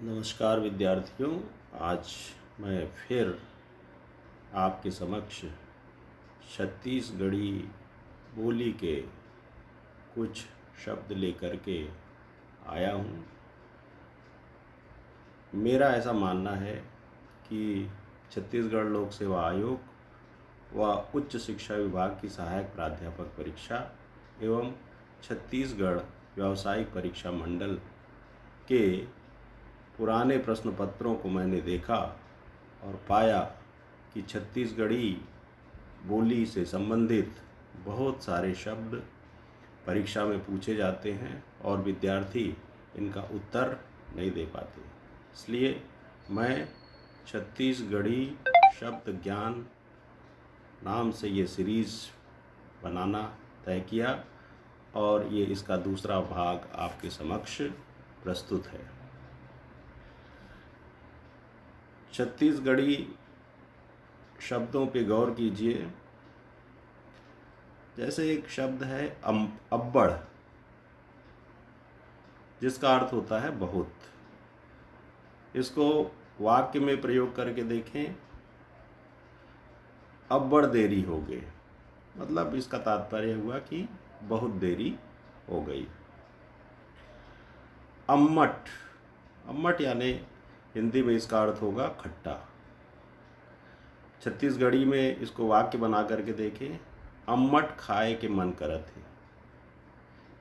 नमस्कार विद्यार्थियों। आज मैं फिर आपके समक्ष छत्तीसगढ़ी बोली के कुछ शब्द लेकर के आया हूँ। मेरा ऐसा मानना है कि छत्तीसगढ़ लोक सेवा आयोग व उच्च शिक्षा विभाग की सहायक प्राध्यापक परीक्षा एवं छत्तीसगढ़ व्यावसायिक परीक्षा मंडल के पुराने प्रश्न पत्रों को मैंने देखा और पाया कि छत्तीसगढ़ी बोली से संबंधित बहुत सारे शब्द परीक्षा में पूछे जाते हैं और विद्यार्थी इनका उत्तर नहीं दे पाते। इसलिए मैं छत्तीसगढ़ी शब्द ज्ञान नाम से ये सीरीज़ बनाना तय किया और ये इसका दूसरा भाग आपके समक्ष प्रस्तुत है। छत्तीसगढ़ी शब्दों पे गौर कीजिए। जैसे एक शब्द है अब्बड़, जिसका अर्थ होता है बहुत। इसको वाक्य में प्रयोग करके देखें। अब्बड़ देरी हो गई, मतलब इसका तात्पर्य हुआ कि बहुत देरी हो गई। अम्मट, अम्मट यानी हिंदी में इसका अर्थ होगा खट्टा। छत्तीसगढ़ी में इसको वाक्य बना करके देखें। अम्मट खाए के मन करत है,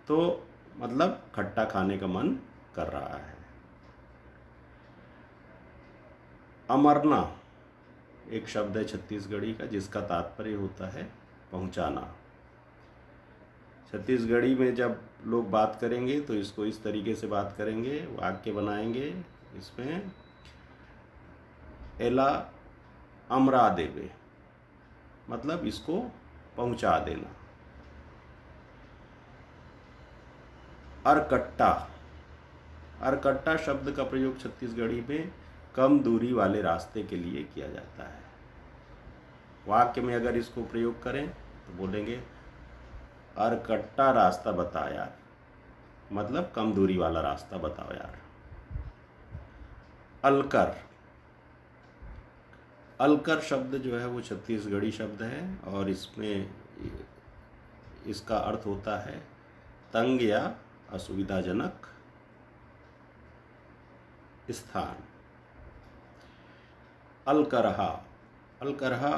तो मतलब खट्टा खाने का मन कर रहा है। अमरना एक शब्द है छत्तीसगढ़ी का, जिसका तात्पर्य होता है पहुंचाना। छत्तीसगढ़ी में जब लोग बात करेंगे तो इसको इस तरीके से बात करेंगे, वाक्य बनाएंगे। इसमें एला अमरा देवे, मतलब इसको पहुंचा देना। अरकट्टा, अरकट्टा शब्द का प्रयोग छत्तीसगढ़ी में कम दूरी वाले रास्ते के लिए किया जाता है। वाक्य में अगर इसको प्रयोग करें तो बोलेंगे अरकट्टा रास्ता बता यार, मतलब कम दूरी वाला रास्ता बताओ यार। अलकर, अलकर शब्द जो है वो छत्तीसगढ़ी शब्द है और इसमें इसका अर्थ होता है तंग या असुविधाजनक स्थान। अलकरहा, अलकरहा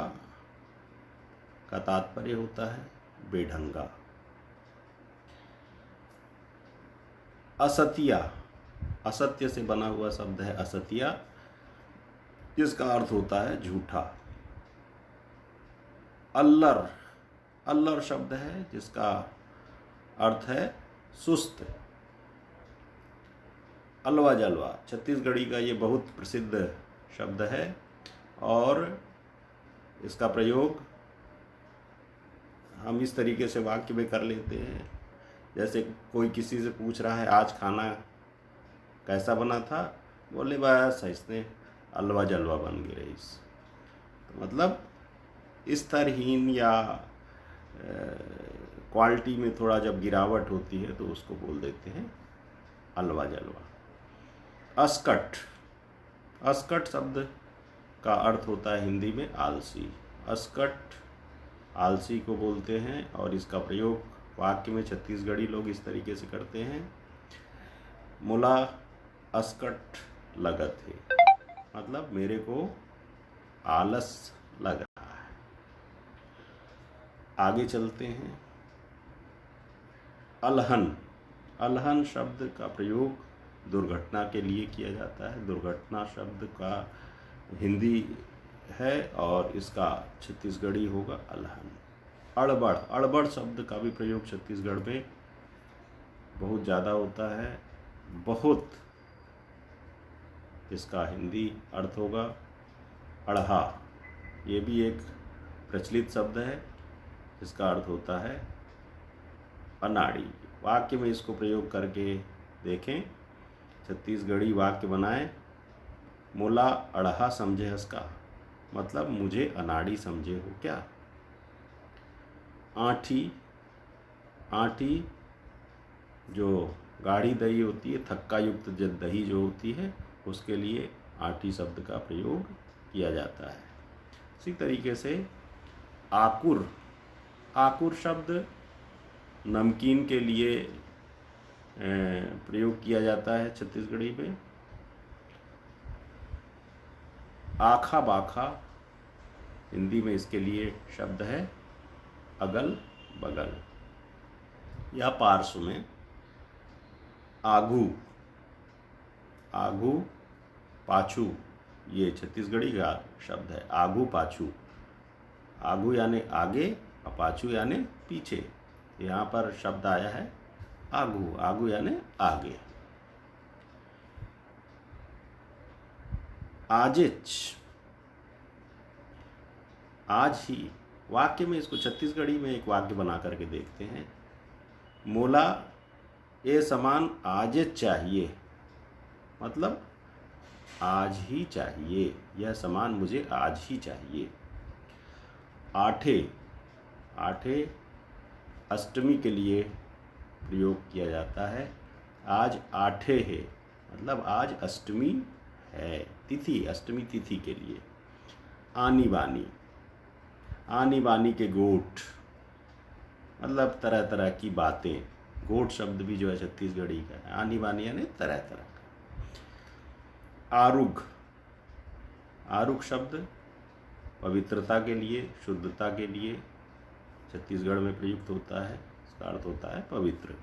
का तात्पर्य होता है बेढंगा। असतिया, असत्य से बना हुआ शब्द है असतिया, जिसका अर्थ होता है झूठा। अल्लर, अल्लर शब्द है जिसका अर्थ है सुस्त। अलवा जलवा छत्तीसगढ़ी का ये बहुत प्रसिद्ध शब्द है और इसका प्रयोग हम इस तरीके से वाक्य में कर लेते हैं। जैसे कोई किसी से पूछ रहा है आज खाना कैसा बना था, बोले बस इसने अलवा जलवा बन गए रईस। तो मतलब स्तरहीन या क्वालिटी में थोड़ा जब गिरावट होती है तो उसको बोल देते हैं अलवा जलवा। अस्कट, अस्कट शब्द का अर्थ होता है हिंदी में आलसी। अस्कट आलसी को बोलते हैं और इसका प्रयोग वाक्य में छत्तीसगढ़ी लोग इस तरीके से करते हैं। मुला अस्कट लगत है, मतलब मेरे को आलस लग रहा है। आगे चलते हैं। अलहन, अलहन शब्द का प्रयोग दुर्घटना के लिए किया जाता है। दुर्घटना शब्द का हिंदी है और इसका छत्तीसगढ़ी होगा अलहन। अड़बड़, अड़बड़ शब्द का भी प्रयोग छत्तीसगढ़ में बहुत ज़्यादा होता है। बहुत, इसका हिंदी अर्थ होगा अढ़ा। ये भी एक प्रचलित शब्द है जिसका अर्थ होता है अनाड़ी। वाक्य में इसको प्रयोग करके देखें। छत्तीसगढ़ी वाक्य बनाएं। मोला अढ़ा समझे हसका, मतलब मुझे अनाड़ी समझे हो क्या। आँठी, आँठी जो गाढ़ी दही होती है, थक्का युक्त दही जो होती है, उसके लिए आठी शब्द का प्रयोग किया जाता है। इसी तरीके से आकुर, आकुर शब्द नमकीन के लिए प्रयोग किया जाता है छत्तीसगढ़ी में। आखा बाखा हिंदी में इसके लिए शब्द है अगल बगल या पार्श्व में। आगू, आगू पाछू ये छत्तीसगढ़ी का शब्द है। आगू पाछू, आगू यानी आगे और पाछू यानी पीछे। यहाँ पर शब्द आया है आगू, आगू यानी आगे। आजिच, आज ही, वाक्य में इसको छत्तीसगढ़ी में एक वाक्य बना करके देखते हैं। मोला ये सामान आज चाहिए, मतलब आज ही चाहिए, यह सामान मुझे आज ही चाहिए। आठे, आठे अष्टमी के लिए प्रयोग किया जाता है। आज आठे है, मतलब आज अष्टमी है, तिथि, अष्टमी तिथि के लिए। आनी बानी, आनी बानी के गोठ, मतलब तरह तरह की बातें। गोठ शब्द भी जो है छत्तीसगढ़ी का है। आनी बानी यानी तरह तरह का। आरुग, आरुग शब्द पवित्रता के लिए, शुद्धता के लिए छत्तीसगढ़ में प्रयुक्त होता है। इसका अर्थ होता है पवित्र।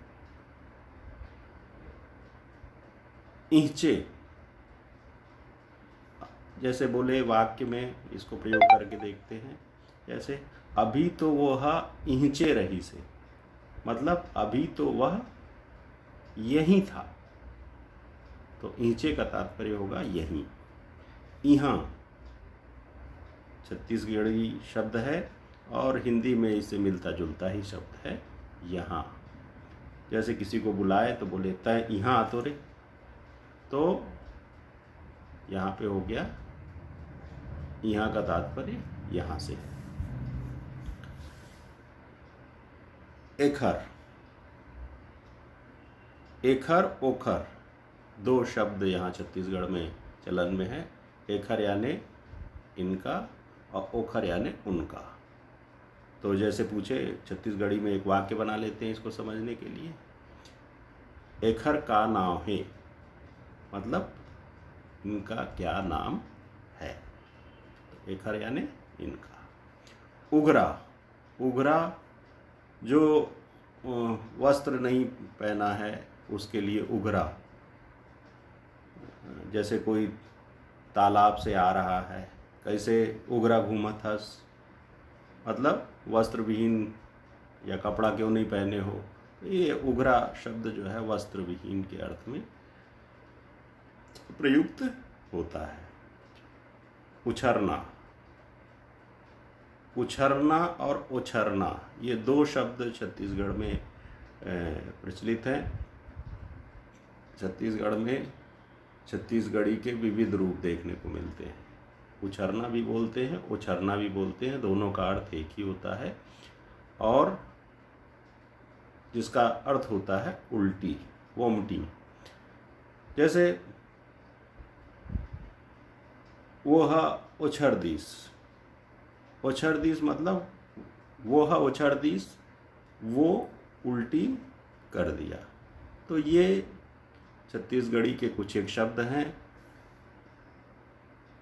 इंचे, जैसे बोले वाक्य में इसको प्रयोग करके देखते हैं। जैसे अभी तो वह इंचे रही से, मतलब अभी तो वह यहीं था, तो इंचे का तात्पर्य होगा यहीं। यहाँ छत्तीसगढ़ी शब्द है और हिंदी में इससे मिलता जुलता ही शब्द है यहाँ। जैसे किसी को बुलाए तो बोले तय यहाँ आ तो रे, तो यहाँ पे हो गया यहाँ का तात्पर्य यहाँ से। एखर, एखर ओखर दो शब्द यहाँ छत्तीसगढ़ में चलन में है। एखर यानी इनका और ओखर यानी उनका। तो जैसे पूछे छत्तीसगढ़ी में एक वाक्य बना लेते हैं इसको समझने के लिए। एखर का नाम है, मतलब इनका क्या नाम है। तो एखर यानी इनका। उघरा, उघरा जो वस्त्र नहीं पहना है उसके लिए उघरा। जैसे कोई तालाब से आ रहा है, कैसे उघरा घूमत हस, मतलब वस्त्र विहीन या कपड़ा क्यों नहीं पहने हो। ये उघरा शब्द जो है वस्त्र विहीन के अर्थ में प्रयुक्त होता है। उछरना, उछरना और उछरना ये दो शब्द छत्तीसगढ़ में प्रचलित हैं। छत्तीसगढ़ में छत्तीसगढ़ी के विविध रूप देखने को मिलते हैं। उछरना भी बोलते हैं, उछरना भी बोलते हैं, दोनों का अर्थ एक ही होता है और जिसका अर्थ होता है उल्टी, वोमिटिंग। जैसे वह उछरदीस, उछरदीस मतलब वह उछरदीस, वो उल्टी कर दिया। तो ये छत्तीसगढ़ी के कुछ एक शब्द हैं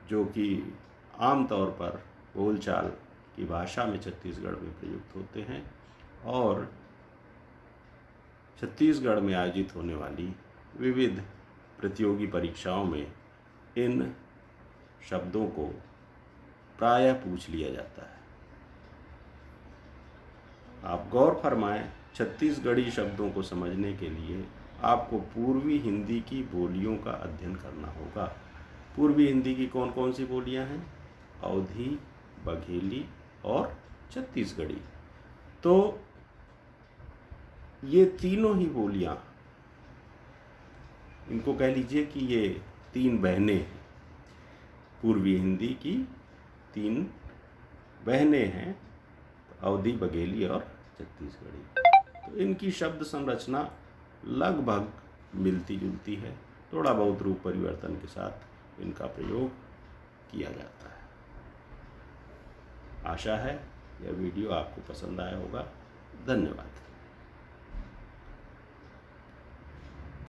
जो कि आमतौर पर बोलचाल की भाषा में छत्तीसगढ़ में प्रयुक्त होते हैं और छत्तीसगढ़ में आयोजित होने वाली विविध प्रतियोगी परीक्षाओं में इन शब्दों को प्रायः पूछ लिया जाता है। आप गौर फरमाएं, छत्तीसगढ़ी शब्दों को समझने के लिए आपको पूर्वी हिंदी की बोलियों का अध्ययन करना होगा। पूर्वी हिंदी की कौन कौन सी बोलियां हैं? अवधी, बघेली और छत्तीसगढ़ी। तो ये तीनों ही बोलियां, इनको कह लीजिए कि ये तीन बहनें हैं। पूर्वी हिंदी की तीन बहनें हैं, अवधी, बघेली और छत्तीसगढ़ी। तो इनकी शब्द संरचना लगभग मिलती जुलती है। थोड़ा बहुत रूप परिवर्तन के साथ इनका प्रयोग किया जाता है। आशा है यह वीडियो आपको पसंद आया होगा। धन्यवाद।